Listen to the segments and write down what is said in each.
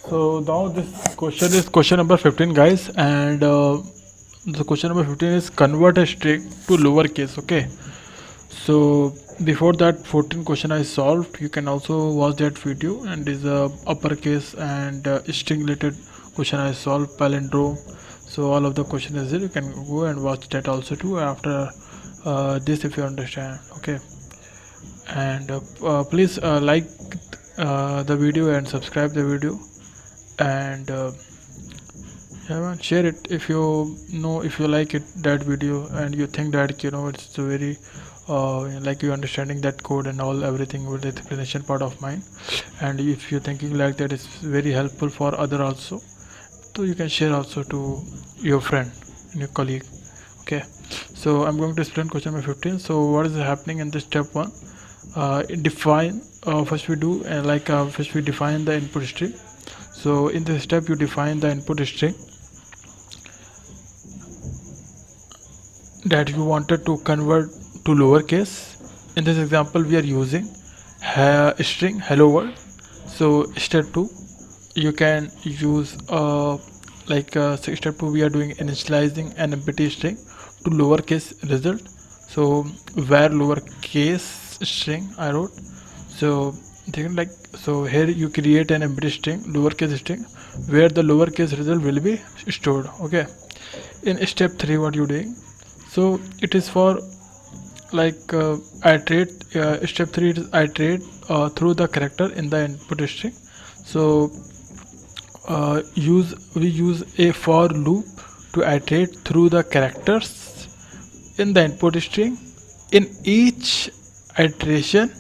So now this question is question number 15, guys, and the question number 15 is convert a string to lowercase. Okay, so before that 14 question I solved, you can also watch that video, and is a uppercase and string related question I solved, palindrome. So all of the question is there. You can go and watch that also too after this if you understand. Okay, and please like the video and subscribe the video, and yeah man, share it if you know, if you like it that video and you think that it's a very like you understanding that code and all everything with the explanation part of mine, and if you're thinking like that it's very helpful for other also, so you can share also to your friend and your colleague. Okay, so I'm going to explain question number 15. So what is happening in this step 1? Define first we do first we define the input string. So in this step you define the input string that you wanted to convert to lowercase. In this example we are using string hello world. So step 2 you can use step 2 we are doing initializing an empty string to lowercase result. So where lowercase string I wrote. So so here you create an empty string, lowercase string, where the lowercase result will be stored. Okay, in step 3 what you doing, so it is for iterate. Step 3 is iterate through the character in the input string. So we use a for loop to iterate through the characters in the input string. In each iteration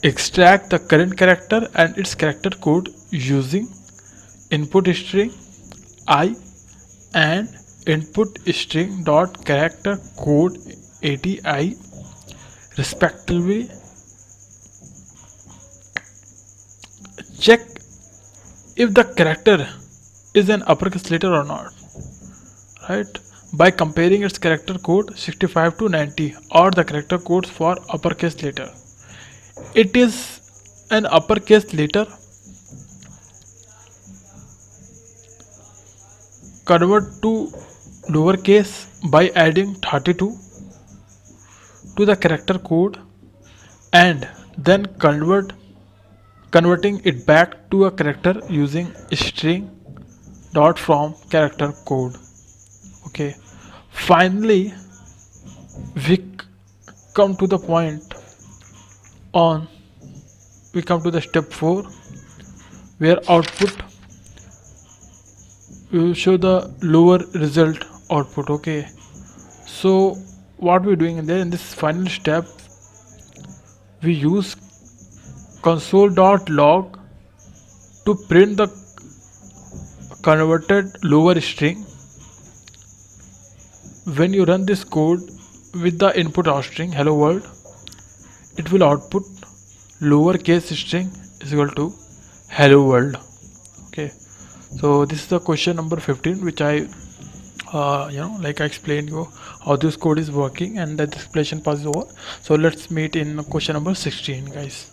extract the current character and its character code using input string I and input string dot character code ATI respectively. Check if the character is an uppercase letter or not, right, by comparing its character code 65 to 90 or the character codes for uppercase letter. It is an uppercase letter, convert to lowercase by adding 32 to the character code and then converting it back to a character using string dot from character code. Okay, finally we come to the point on we come to the step 4 where output we will show the lower result output. Okay, so what we're doing in there, in this final step we use console.log to print the converted lower string. When you run this code with the input of string hello world, it will output lowercase string is equal to hello world. Okay, so this is the question number 15 which I I explained you how this code is working, and the explanation part is over. So let's meet in question number 16, guys.